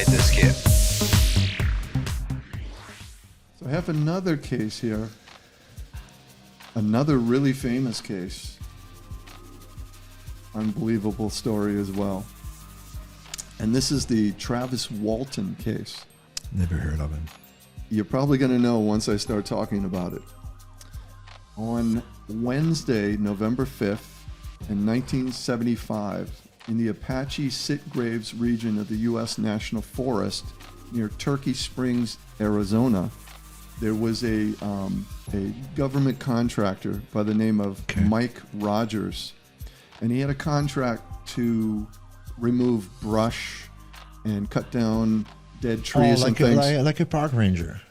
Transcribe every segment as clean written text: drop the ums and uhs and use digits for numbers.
inside the SCIF. So I have another case here. Another really famous case. Unbelievable story as well. And this is the Travis Walton case. Never heard of him. You're probably going to know once I start talking about it. On Wednesday, November 5th, in 1975, in the Apache Sitgraves region of the U.S. National Forest near Turkey Springs, Arizona, there was a government contractor by the name of Mike Rogers, and he had a contract to remove brush and cut down dead trees and things. Like a park ranger.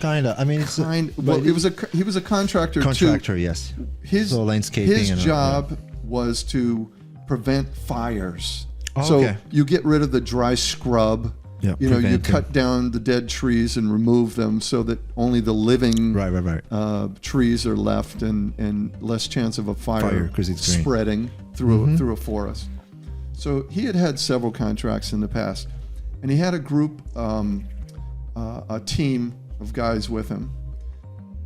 Kind of. I mean, it's he was a contractor. Contractor, yes. His landscaping. His job was to prevent fires. Oh, so okay. you get rid of the dry scrub. Yeah, you cut down the dead trees and remove them so that only the living trees are left and less chance of a fire spreading through a forest. So he had several contracts in the past, and he had a group, a team of guys with him.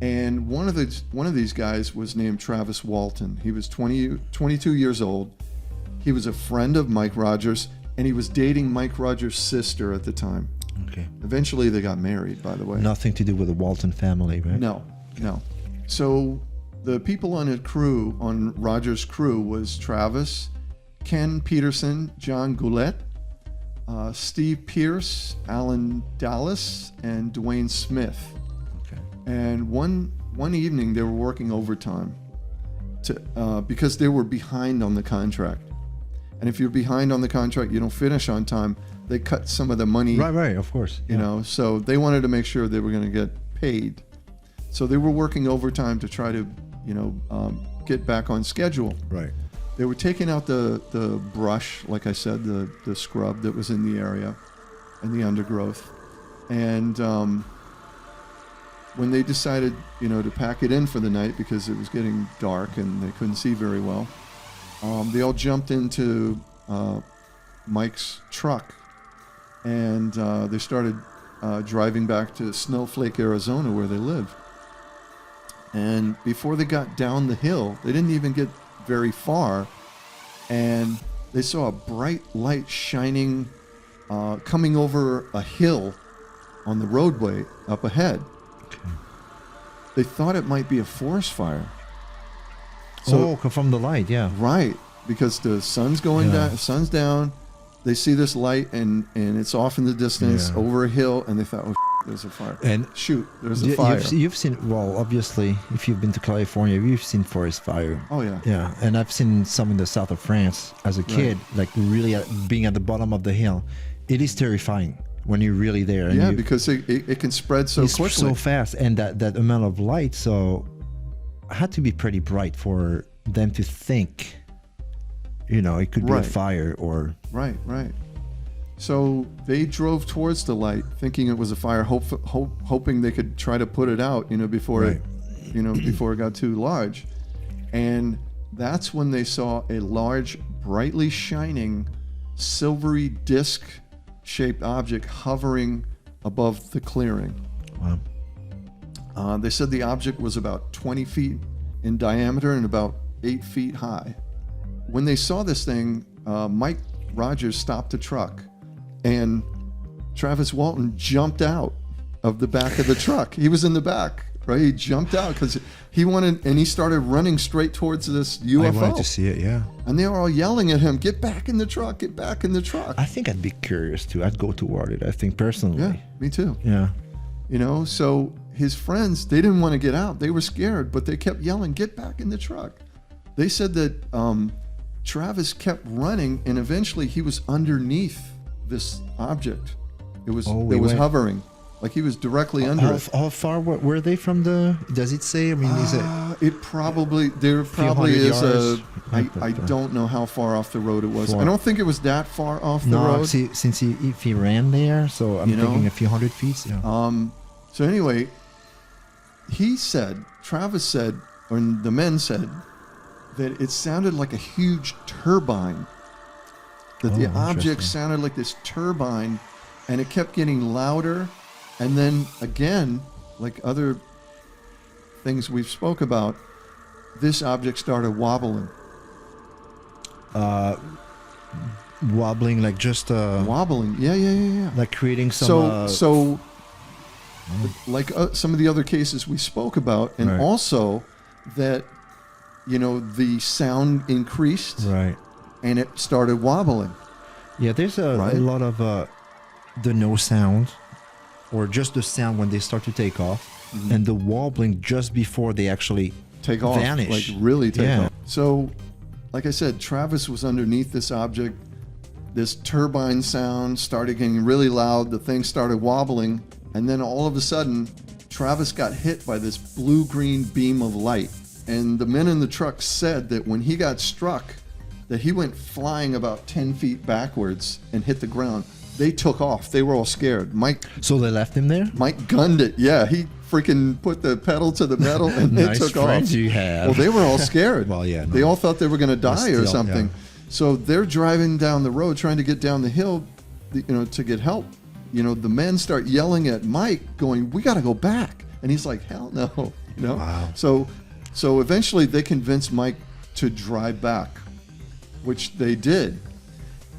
And one of these guys was named Travis Walton. He was 22 years old. He was a friend of Mike Rogers, and he was dating Mike Rogers' sister at the time. Okay. Eventually, they got married, by the way. Nothing to do with the Walton family, right? No. So the people on Rogers' crew was Travis, Ken Peterson, John Goulet, Steve Pierce, Alan Dallas, and Dwayne Smith. Okay. And one evening, they were working overtime because they were behind on the contract. And if you're behind on the contract, you don't finish on time, they cut some of the money. Right, of course. You know, so they wanted to make sure they were going to get paid. So they were working overtime to try to, get back on schedule. Right. They were taking out the brush, like I said, the scrub that was in the area and the undergrowth. And when they decided, to pack it in for the night because it was getting dark and they couldn't see very well, they all jumped into Mike's truck, and they started driving back to Snowflake, Arizona, where they lived. And before they got down the hill, they didn't even get very far, and they saw a bright light shining, coming over a hill on the roadway up ahead. Okay. They thought it might be a forest fire. So from the light, yeah. Right, because the sun's going down, sun's down. They see this light and it's off in the distance over a hill, and they thought, oh, there's a fire. And there's a fire. You've seen, obviously, if you've been to California, you've seen forest fire. Oh, yeah. Yeah, and I've seen some in the south of France as a kid, like really being at the bottom of the hill. It is terrifying when you're really there. And because it can spread so quickly. So fast, and that amount of light, so had to be pretty bright for them to think, it could be a fire or... Right. So they drove towards the light, thinking it was a fire, hoping they could try to put it out, before it got too large. And that's when they saw a large, brightly shining, silvery disc-shaped object hovering above the clearing. Wow. They said the object was about 20 feet in diameter and about 8 feet high. When they saw this thing, Mike Rogers stopped the truck, and Travis Walton jumped out of the back of the truck. He was in the back, right? He jumped out because he started running straight towards this UFO. I wanted to see it, yeah. And they were all yelling at him, get back in the truck, get back in the truck. I think I'd be curious too. I'd go toward it, I think, personally. Yeah, me too. Yeah. So his friends, they didn't want to get out. They were scared, but they kept yelling, get back in the truck. They said that Travis kept running, and eventually he was underneath this object. It was hovering, like he was directly under it. How far were they from the? Does it say? I mean, is it? There probably is I don't know how far off the road it was. I don't think it was that far off the road. Since if he ran there, so I'm thinking a few hundred feet. Yeah. So anyway, Travis said, or the men said, that it sounded like a huge turbine. That the object sounded like this turbine and it kept getting louder. And then again, like other things we've spoke about, this object started wobbling. Wobbling, like just wobbling. Yeah. Like creating some. Like some of the other cases we spoke about, and also that, the sound increased, right, and it started wobbling. Yeah, there's a lot of the no sound, or just the sound when they start to take off, and the wobbling just before they actually take off, vanish. like really take off. So, like I said, Travis was underneath this object. This turbine sound started getting really loud. The thing started wobbling. And then all of a sudden, Travis got hit by this blue-green beam of light. And the men in the truck said that when he got struck, that he went flying about 10 feet backwards and hit the ground. They took off. They were all scared. So they left him there? Mike gunned it. Yeah, he freaking put the pedal to the metal and they took off. Nice friends you have. Well, they were all scared. Well, yeah. No. They all thought they were going to die or something. Yeah. So they're driving down the road, trying to get down the hill, to get help. The men start yelling at Mike, going, "We got to go back." And he's like, "Hell no." Wow. So eventually they convinced Mike to drive back, which they did.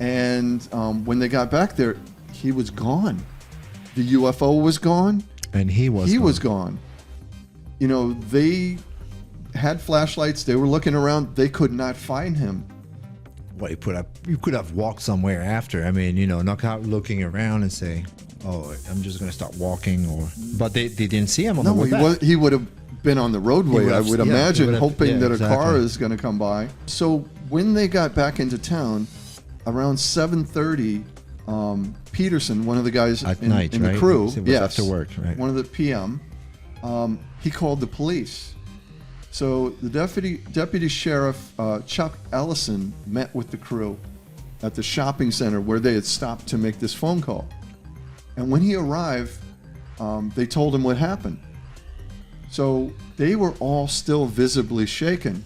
And when they got back there, he was gone. The UFO was gone. And he was gone. They had flashlights. They were looking around. They could not find him. Well, you could have walked somewhere after. I mean, not out looking around and say, "Oh, I'm just going to start walking." But they didn't see him on the way back. He would have been on the roadway, I would imagine, hoping that a car is going to come by. So when they got back into town, around 7:30, Peterson, one of the guys in the crew, after work, right? One of the PM, he called the police. So the deputy sheriff Chuck Ellison met with the crew at the shopping center where they had stopped to make this phone call. And when he arrived, they told him what happened. So they were all still visibly shaken,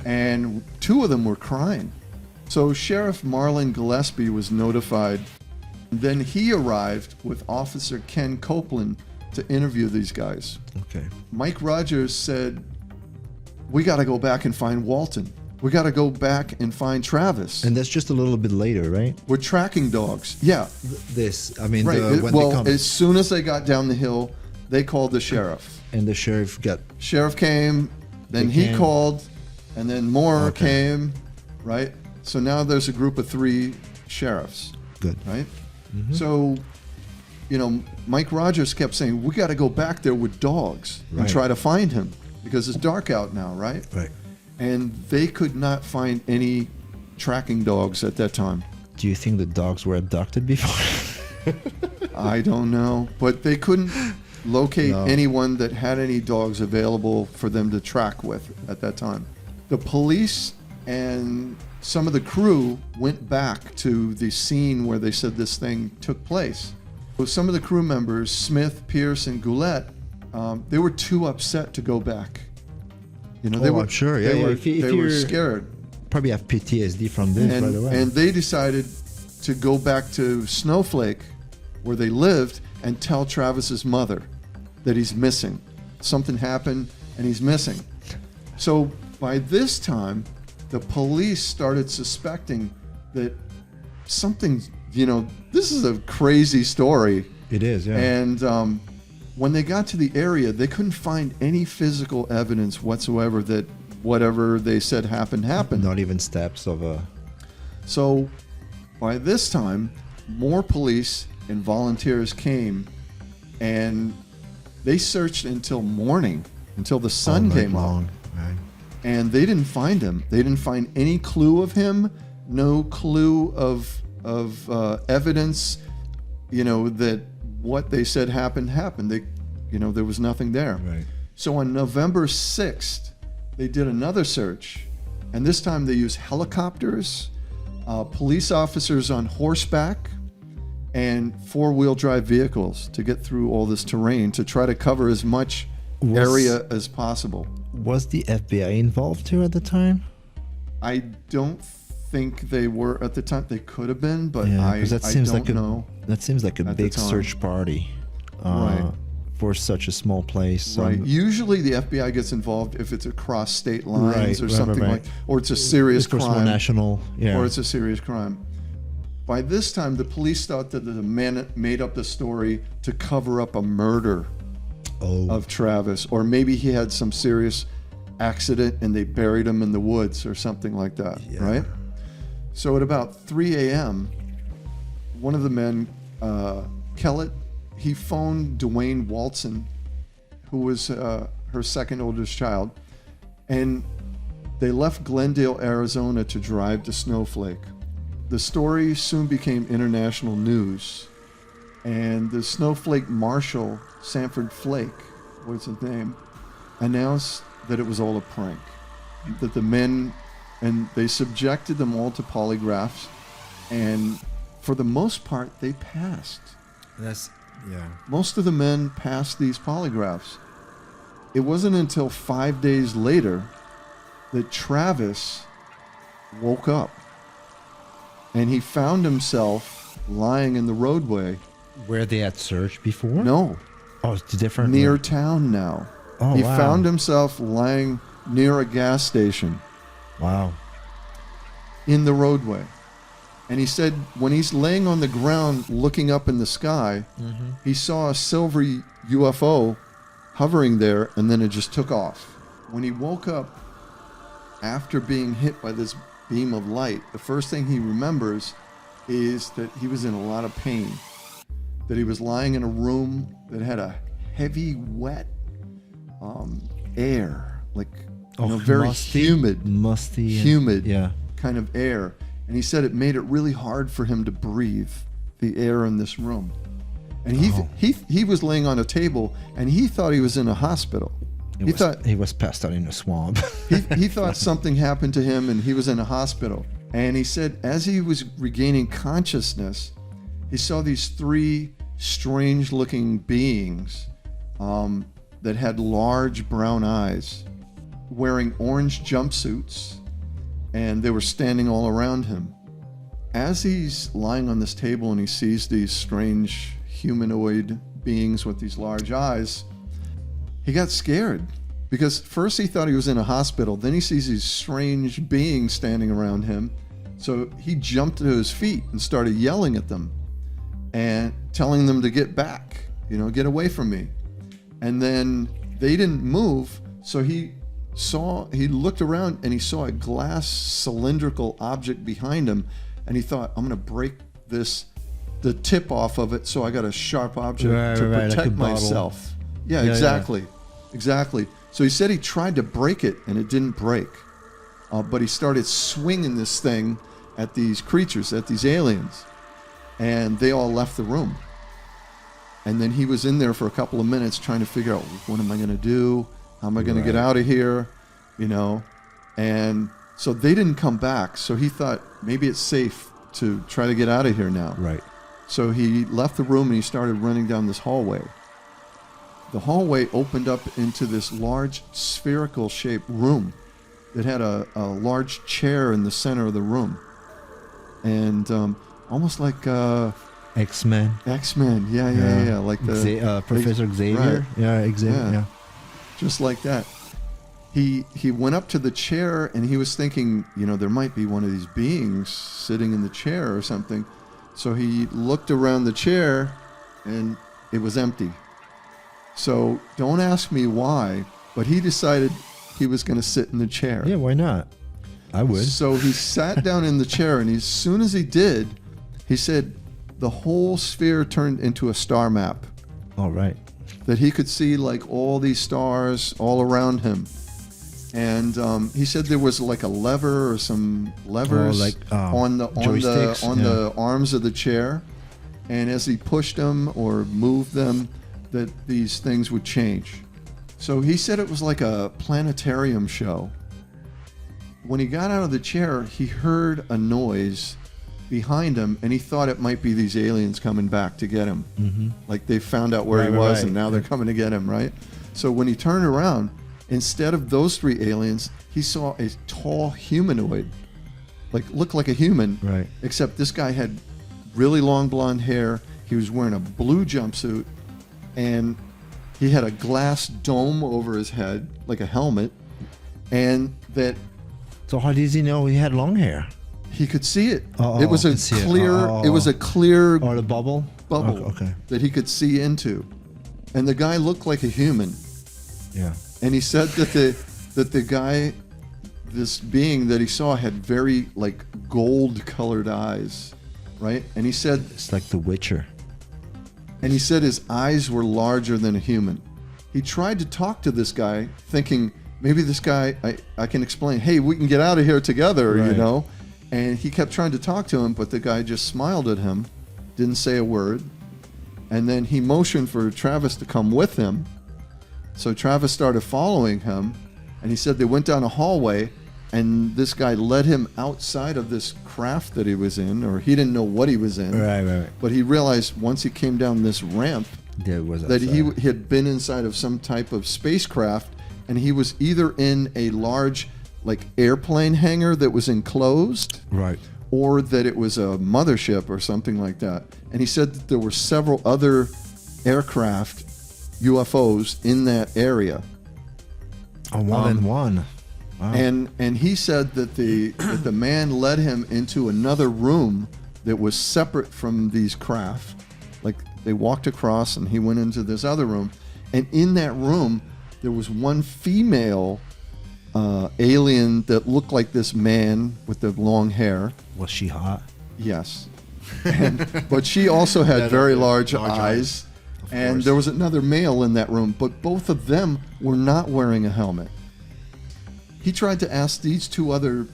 and two of them were crying. So Sheriff Marlon Gillespie was notified. Then he arrived with Officer Ken Copeland to interview these guys. Okay. Mike Rogers said, "We got to go back and find Walton. We got to go back and find Travis." And that's just a little bit later, right? We're tracking dogs. Yeah. Right. As soon as they got down the hill, they called the sheriff. And the sheriff came, then he called, and then more came, right? So now there's a group of 3 sheriffs. Good. Right? Mm-hmm. So, Mike Rogers kept saying, "We got to go back there with dogs and try to find him because it's dark out now," right? Right. And they could not find any tracking dogs at that time. Do you think the dogs were abducted before? I don't know, but they couldn't locate anyone that had any dogs available for them to track with at that time. The police and some of the crew went back to the scene where they said this thing took place. So some of the crew members, Smith, Pierce, and Goulet, they were too upset to go back. I'm sure. Yeah, they were scared. Probably have PTSD from this, by the way. And they decided to go back to Snowflake, where they lived, and tell Travis's mother that he's missing. Something happened, and he's missing. So by this time, the police started suspecting that something, this is a crazy story. It is, yeah. And when they got to the area, they couldn't find any physical evidence whatsoever that whatever they said happened. Not even steps of a... So by this time, more police and volunteers came, and they searched until morning, until the sun came up. Right. And they didn't find him. They didn't find any clue of him, no clue of evidence, that what they said happened. There was nothing there. Right. So on November 6th, they did another search, and this time they used helicopters, police officers on horseback, and 4-wheel drive vehicles to get through all this terrain to try to cover as much area as possible. Was the FBI involved too at the time? I don't think they were at the time. They could have been, but I don't know. That seems like a big search party for such a small place. Right. Usually the FBI gets involved if it's across state lines or something like, or it's a serious crime. More national, or it's a serious crime. By this time, the police thought that the man made up the story to cover up a murder of Travis, or maybe he had some serious accident and they buried him in the woods or something like that, right? So at about 3 a.m., one of the men, Kellett, he phoned Dwayne Walton, who was her second oldest child, and they left Glendale, Arizona to drive to Snowflake. The story soon became international news, and the Snowflake Marshal, Sanford Flake, was his name, announced that it was all a prank, that the men, and they subjected them all to polygraphs, and for the most part, they passed. Most of the men passed these polygraphs. It wasn't until 5 days later that Travis woke up, and he found himself lying in the roadway. Where they had searched before? No. Oh, it's different. Near town now. Oh, he wow. found himself lying near a gas station. Wow. In the roadway. And he said when he's laying on the ground looking up in the sky, he saw a silvery UFO hovering there, and then it just took off. When he woke up after being hit by this beam of light, the first thing he remembers is that he was in a lot of pain, that he was lying in a room that had a heavy, wet air, like very musty, humid kind of air. And he said it made it really hard for him to breathe the air in this room. And he was laying on a table, and he thought he was in a hospital. He thought he was passed out in a swamp. he thought something happened to him, and he was in a hospital. And he said as he was regaining consciousness, he saw these three strange-looking beings that had large brown eyes, wearing orange jumpsuits, and they were standing all around him. As he's lying on this table and he sees these strange humanoid beings with these large eyes, he got scared, because first he thought he was in a hospital, then he sees these strange beings standing around him. So he jumped to his feet and started yelling at them and telling them to get back, get away from me. And then they didn't move, so he looked around and he saw a glass cylindrical object behind him, and he thought, I'm going to break the tip off of it, so I got a sharp object to protect like myself. Yeah, exactly. So he said he tried to break it, and it didn't break. But he started swinging this thing at these creatures, at these aliens, and they all left the room. And then he was in there for a couple of minutes trying to figure out, what am I going to do? How am I going to get out of here? And so they didn't come back. So he thought maybe it's safe to try to get out of here now. Right. So he left the room and he started running down this hallway. The hallway opened up into this large spherical shaped room that had a large chair in the center of the room. And almost like X-Men. Yeah. Like the Professor Xavier. Right. Xavier. Yeah. Just like that. He went up to the chair and he was thinking, there might be one of these beings sitting in the chair or something. So he looked around the chair and it was empty. So don't ask me why, but he decided he was going to sit in the chair. Yeah, why not? I would. So he sat down in the chair, and as soon as he did, he said the whole sphere turned into a star map. All right. That he could see like all these stars all around him. And he said there was like a lever or some levers on the arms of the chair, and as he pushed them or moved them, that these things would change. So he said it was like a planetarium show. When he got out of the chair, he heard a noise behind him, and he thought it might be these aliens coming back to get him. Mm-hmm. Like they found out where he was, and now they're coming to get him, right? So when he turned around, instead of those three aliens, he saw a tall humanoid, looked like a human. Right. Except this guy had really long blonde hair. He was wearing a blue jumpsuit, and he had a glass dome over his head, like a helmet, and that. So how does he know he had long hair? He could see it. It was a clear. It was a clear. Or the bubble. Okay. That he could see into, and the guy looked like a human. Yeah. And he said that the guy, this being that he saw, had very like gold-colored eyes, right? And he said it's like The Witcher. And he said his eyes were larger than a human. He tried to talk to this guy, thinking maybe this guy, I can explain. Hey, we can get out of here together, right. You know. And he kept trying to talk to him, but the guy just smiled at him, didn't say a word. And then he motioned for Travis to come with him. So Travis started following him, and he said they went down a hallway, and this guy led him outside of this craft that he was in, or he didn't know what he was in. Right. But he realized once he came down this ramp that he had been inside of some type of spacecraft, and he was either in a large like airplane hangar that was enclosed, right, or that it was a mothership or something like that. And he said that there were several other aircraft, UFOs, in that area. Oh, more than one. Wow. And he said that the man led him into another room that was separate from these craft. Like they walked across, and he went into this other room, and in that room there was one female alien that looked like this man with the long hair. Was she hot? Yes, but she also had very large eyes. And there was another male in that room, but both of them were not wearing a helmet. He tried to ask these two other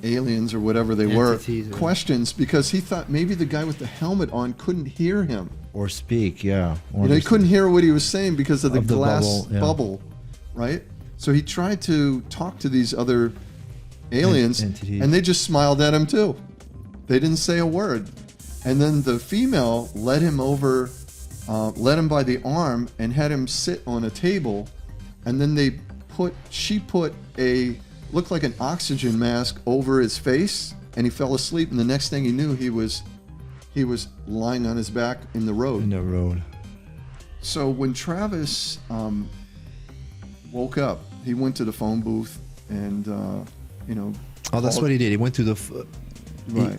aliens or whatever they were questions because he thought maybe the guy with the helmet on couldn't hear him. Or speak, yeah. Or he couldn't hear what he was saying because of the glass bubble, right? So he tried to talk to these other aliens, and they just smiled at him too. They didn't say a word. And then the female led him over, led him by the arm and had him sit on a table, and then she put looked like an oxygen mask over his face, and he fell asleep, and the next thing he knew, he was lying on his back in the road. So when Travis woke up, he went to the phone booth and that's what he did. He went to the right.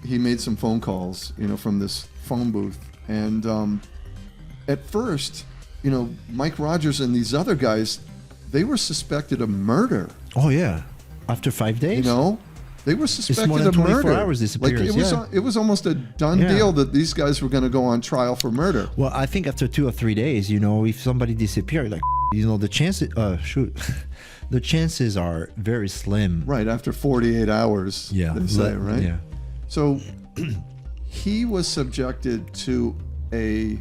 He made some phone calls, from this phone booth, and at first, Mike Rogers and these other guys, they were suspected of murder. Oh yeah, after 5 days. They were suspected it's more than of 24 murder. Hours disappearance. It was almost a done deal that these guys were going to go on trial for murder. Well, I think after 2 or 3 days, if somebody disappeared, the chances, the chances are very slim. Right after 48 hours. Yeah. They say, right. Yeah. So he was subjected to a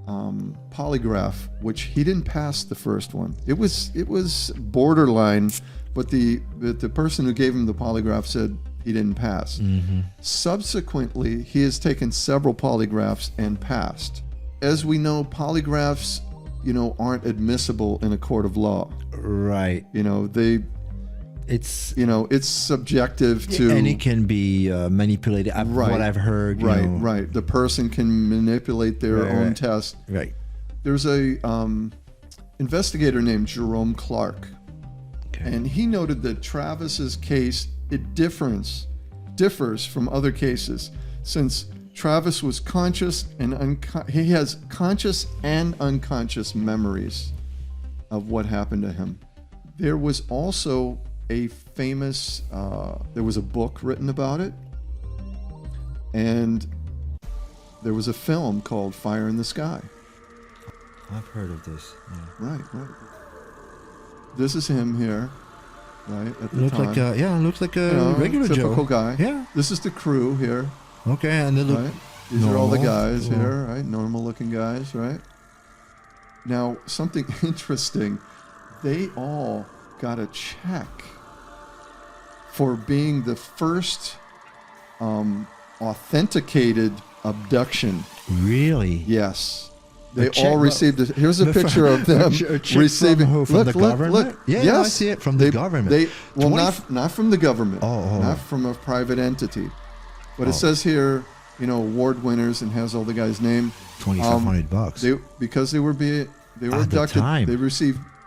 polygraph, which he didn't pass the first one. It was borderline, but the person who gave him the polygraph said he didn't pass. Mm-hmm. Subsequently, he has taken several polygraphs and passed. As we know, polygraphs, aren't admissible in a court of law. Right. It's subjective to, and it can be manipulated. Right, what I've heard. Right. The person can manipulate their own test. Right. There's a investigator named Jerome Clark, and he noted that Travis's case differs from other cases since Travis was conscious and he has conscious and unconscious memories of what happened to him. There was also a famous, there was a book written about it, and there was a film called Fire in the Sky. I've heard of this. Yeah. Right. This is him here, right, at the looks time. Looks like a regular typical Joe. guy. Yeah. This is the crew here. Okay, and they look right? These are all the guys here, right? Normal looking guys, right? Now, something interesting, they all got a check for being the first authenticated abduction. Really? Yes. They all received it. Here's a picture of them receiving. From the government? Look. Yeah, yes, I see it from the government. Not from the government. Not from a private entity. But it says here, award winners, and has all the guys' name. $2,500. Because they were abducted.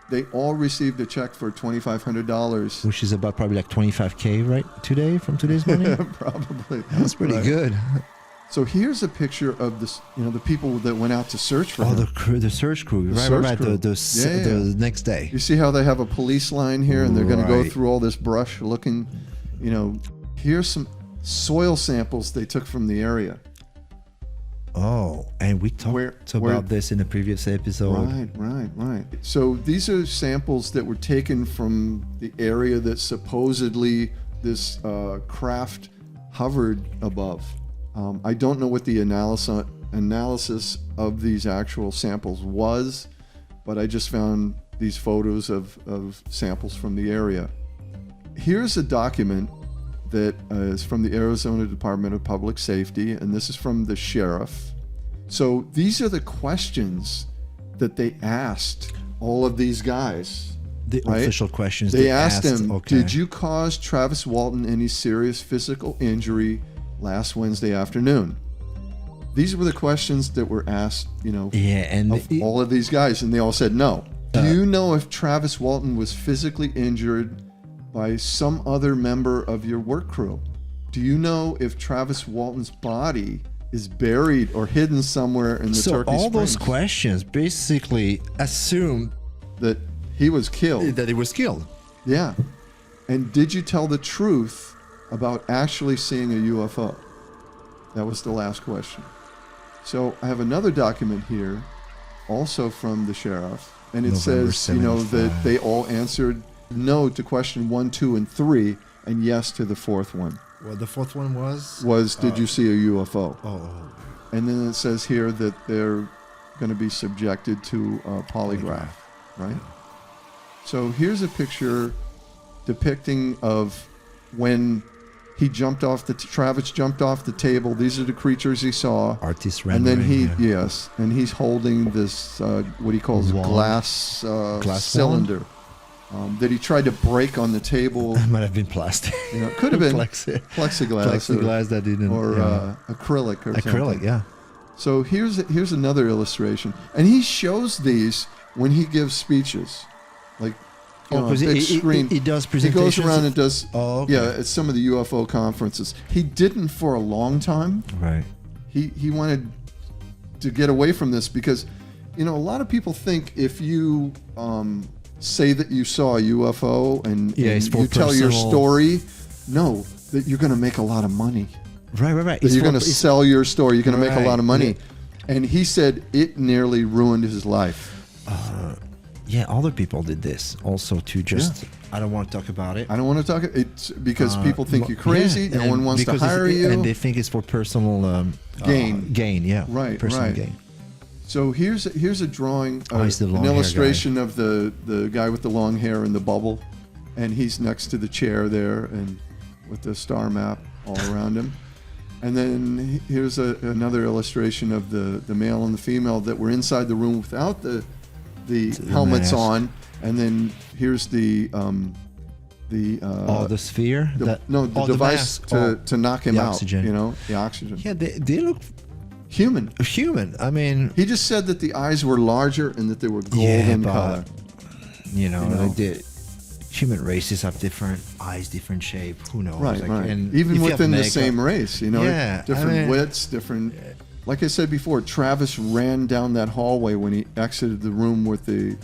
They all received a check for $2,500, which is about probably like $25K right today from today's money. Probably. That's pretty good. So here's a picture of this, the people that went out to search for him. The search crew, right. The next day. You see how they have a police line here, and they're going to go through all this brush looking, here's some soil samples they took from the area. Oh, and we talked about this in a previous episode. Right. So these are samples that were taken from the area that supposedly this craft hovered above. I don't know what the analysis of these actual samples was, but I just found these photos of samples from the area. Here's a document that is from the Arizona Department of Public Safety, and this is from the sheriff. So these are the questions that they asked all of these guys. The official questions they asked him, did you cause Travis Walton any serious physical injury last Wednesday afternoon? These were the questions that were asked, all of these guys, and they all said no. Do you know if Travis Walton was physically injured by some other member of your work crew? Do you know if Travis Walton's body is buried or hidden somewhere in the Turkey Springs? So all those questions basically assume that he was killed. That he was killed. Yeah. And did you tell the truth about actually seeing a UFO? That was the last question. So I have another document here, also from the sheriff, and it November says, 75. that they all answered no to question 1, 2, and 3, and yes to the fourth one. Well, the fourth one was did you see a UFO? Oh. And then it says here that they're going to be subjected to a polygraph, right? So here's a picture depicting of when he jumped off Travis jumped off the table. These are the creatures he saw. Artist rendering. And then he and he's holding this what he calls glass cylinder. That he tried to break on the table. It might have been plastic. Could have been plexiglass that didn't, acrylic or something. Acrylic, yeah. So here's another illustration, and he shows these when he gives speeches, like big screen. He does presentations. He goes around and does. At some of the UFO conferences. He didn't for a long time. Right. He wanted to get away from this because, a lot of people think if you say that you saw a UFO and you tell your story, that you're going to make a lot of money. Right. That you're going to sell your story. You're going to make a lot of money. Yeah. And he said it nearly ruined his life. Other people did this also to just. I don't want to talk about it. I don't want to talk. It's because people think you're crazy. No one wants to hire you, and they think it's for personal gain. Right. Personal gain. So here's a drawing, an illustration of the guy with the long hair in the bubble, and he's next to the chair there, and with the star map all around him. And then here's another illustration of the male and the female that were inside the room without the helmets on, and then here's the sphere. The device to knock him out. Oxygen. The oxygen. Yeah, they look. Human. I mean, he just said that the eyes were larger and that they were golden color. Human races have different eyes, different shape. Who knows? Right. And even within the same race, different widths, different. Like I said before, Travis ran down that hallway when he exited the room where the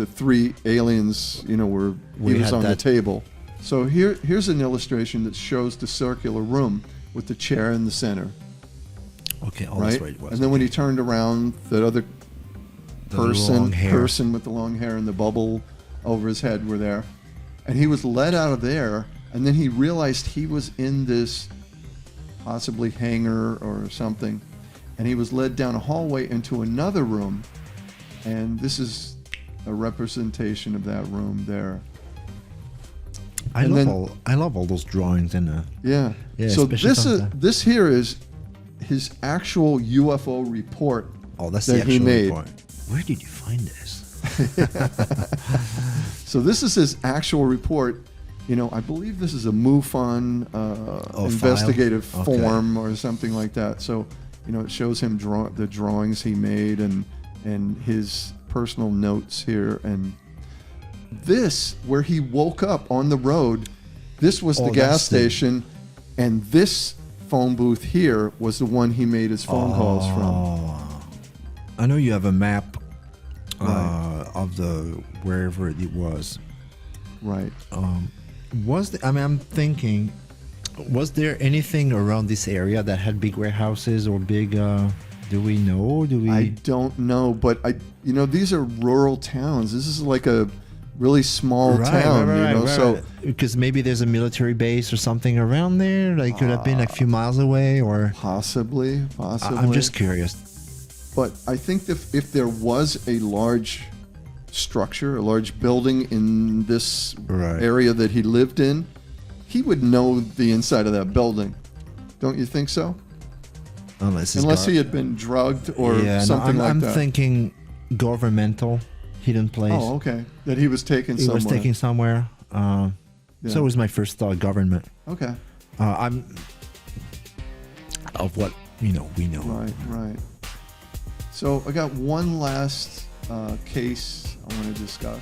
three aliens, he was on the table. So here's an illustration that shows the circular room with the chair in the center. Okay, that's right. And then when he turned around, that other person with the long hair and the bubble over his head were there. And he was led out of there, and then he realized he was in this possibly hangar or something, and he was led down a hallway into another room, and this is a representation of that room there. I love all those drawings and so this here is his actual UFO report Oh, that's the actual report. Where did you find this? So this is his actual report. I believe this is a MUFON investigative form or something like that. So, it shows him the drawings he made and his personal notes here. And this, where he woke up on the road, this was the gas station, and this phone booth here was the one he made his phone calls from. I know you have a map of the wherever it was. Right. I'm thinking, was there anything around this area that had big warehouses or big? Do we know? I don't know, but these are rural towns. This is like a really small town, right. So because maybe there's a military base or something around there. Like could have been a few miles away, or possibly. I'm just curious. But I think if there was a large structure, a large building in this area that he lived in, he would know the inside of that building. Don't you think so? Unless he had been drugged or something like that. I'm thinking governmental, hidden place. Oh, okay. That he was taken somewhere. He was taken somewhere. So it was my first thought, government. Okay. I'm of what we know. Right. So I got one last case I want to discuss.